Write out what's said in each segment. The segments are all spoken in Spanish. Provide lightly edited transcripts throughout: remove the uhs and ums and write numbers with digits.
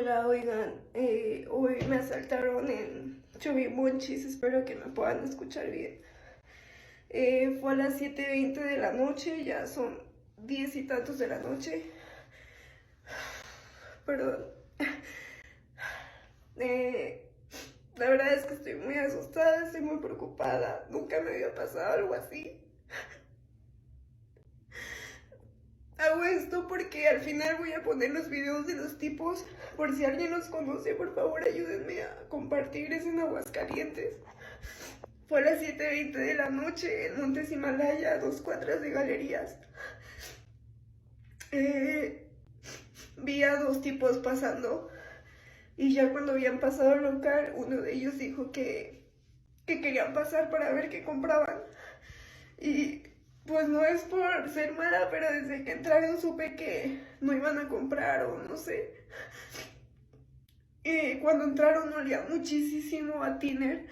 Hola, oigan, hoy me asaltaron en Chubibonchis, espero que me puedan escuchar bien. Fue a las 7:20 de la noche, ya son 10 y tantos de la noche. Perdón. La verdad es que estoy muy asustada, estoy muy preocupada, nunca me había pasado algo así. Hago esto porque al final voy a poner los videos de los tipos, por si alguien los conoce, por favor ayúdenme a compartir, es en Aguascalientes. Fue a las 7:20 de la noche en Montes Himalaya, a 2 cuadras de Galerías. Vi a 2 tipos pasando y ya cuando habían pasado al local, uno de ellos dijo que querían pasar para ver qué compraban. Y pues no es por ser mala, pero desde que entraron supe que no iban a comprar o no sé. Cuando entraron olía muchísimo a tiner.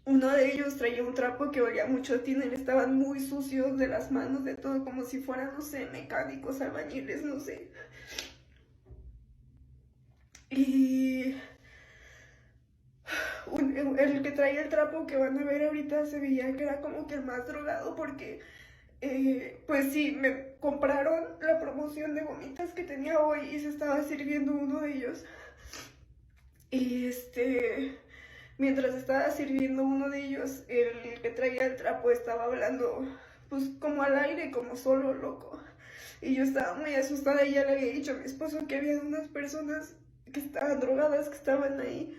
Uno de ellos traía un trapo que olía mucho a tiner, estaban muy sucios de las manos, de todo, como si fueran, no sé, mecánicos, albañiles, no sé. Y el que traía el trapo que van a ver ahorita se veía que era como que el más drogado porque pues sí, me compraron la promoción de gomitas que tenía hoy y se estaba sirviendo uno de ellos. Y mientras estaba sirviendo uno de ellos, el que traía el trapo estaba hablando pues como al aire, como solo, loco. Y yo estaba muy asustada y ya le había dicho a mi esposo que había unas personas que estaban drogadas, que estaban ahí.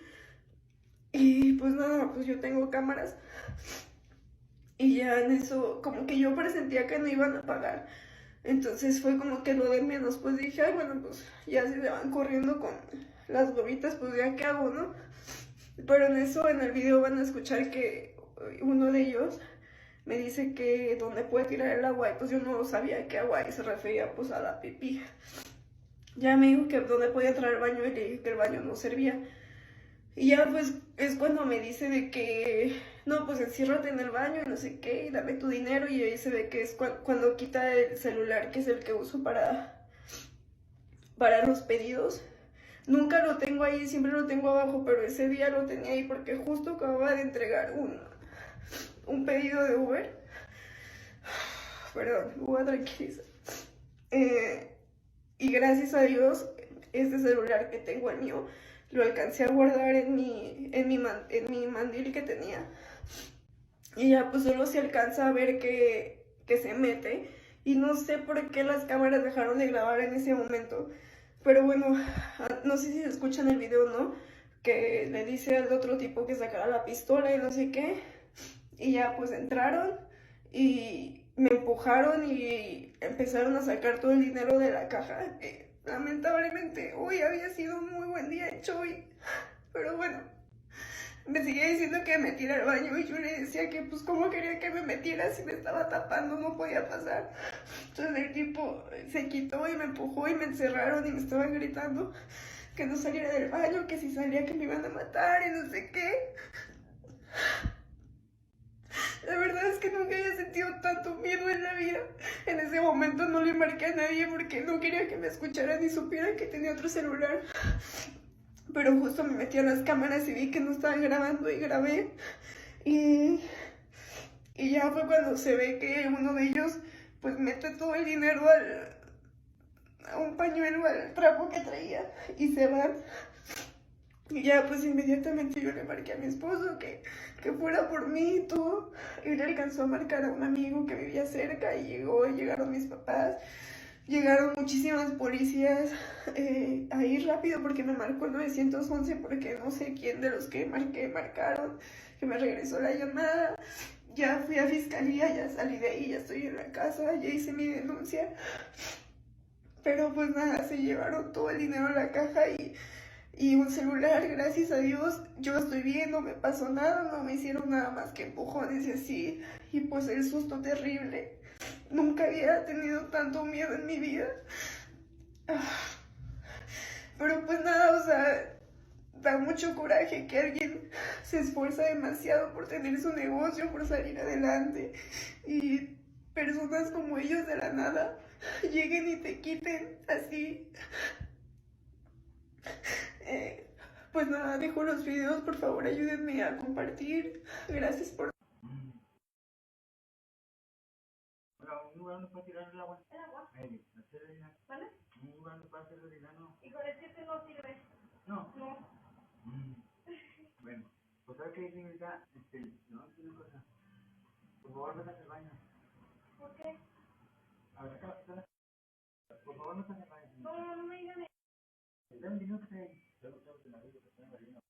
Y pues nada, pues yo tengo cámaras. Y ya en eso, como que yo presentía que no iban a pagar. Entonces fue como que lo de menos. Pues dije, ay, bueno, pues ya si se van corriendo con las gomitas, pues ya qué hago, ¿no? Pero en eso, en el video van a escuchar que uno de ellos me dice que dónde puede tirar el agua. Y pues yo no sabía qué agua, y se refería pues a la pipí. Ya me dijo que dónde podía entrar al baño y le dije que el baño no servía. Y ya pues es cuando me dice de que no, pues enciérrate en el baño y no sé qué, y dame tu dinero. Y ahí se ve que es cuando quita el celular, que es el que uso para los pedidos. Nunca lo tengo ahí, siempre lo tengo abajo, pero ese día lo tenía ahí porque justo acababa de entregar un pedido de Uber. Perdón, me voy a tranquilizar. Y gracias a Dios, este celular que tengo, el mío, lo alcancé a guardar en mi mandil que tenía. Y ya pues solo se alcanza a ver que se mete. Y no sé por qué las cámaras dejaron de grabar en ese momento. Pero bueno, no sé si se escucha en el video, ¿no? Que le dice al otro tipo que sacara la pistola y no sé qué. Y ya pues entraron y me empujaron y empezaron a sacar todo el dinero de la caja. Lamentablemente hoy había sido un muy buen día hecho hoy. Pero bueno, me seguía diciendo que me metiera al baño y yo le decía que pues cómo quería que me metiera si me estaba tapando, no podía pasar. Entonces el tipo se quitó y me empujó y me encerraron y me estaban gritando que no saliera del baño, que si salía que me iban a matar y no sé qué. La verdad es que nunca había sentido tanto miedo en la vida. En ese momento no le marqué a nadie porque no quería que me escucharan ni supieran que tenía otro celular. Pero justo me metí a las cámaras y vi que no estaban grabando y grabé. Y ya fue cuando se ve que uno de ellos pues mete todo el dinero a un pañuelo, al trapo que traía y se van. Y ya pues inmediatamente yo le marqué a mi esposo que fuera por mí y todo. Y le alcanzó a marcar a un amigo que vivía cerca y llegaron mis papás. Llegaron muchísimas policías a ir rápido porque me marcó el 911 porque no sé quién de los que marcaron, que me regresó la llamada. Ya fui a fiscalía, ya salí de ahí, ya estoy en la casa, ya hice mi denuncia. Pero pues nada, se llevaron todo el dinero a la caja y un celular, gracias a Dios. Yo estoy bien, no me pasó nada, no me hicieron nada más que empujones y así. Y pues el susto terrible. Nunca había tenido tanto miedo en mi vida. Pero pues nada, o sea, da mucho coraje que alguien se esfuerza demasiado por tener su negocio, por salir adelante. Y personas como ellos de la nada lleguen y te quiten así. pues nada, dejo los videos, por favor ayúdenme a compartir. Gracias por... ¿Un lugar donde puedes tirar el agua? ¿El agua? Ahí, hacer el dinero. ¿Vale? ¿Un lugar donde puedes hacer el dinero? Híjole, es que este no sirve. No. No. Bueno, pues ¿sabes qué, señorita? No, es una cosa. Por favor, vete al baño. ¿Por qué? A ver, acá, por favor, no te al baño. No, no me digan eso. Dame un minuto que te... Tengo que la vida que está en la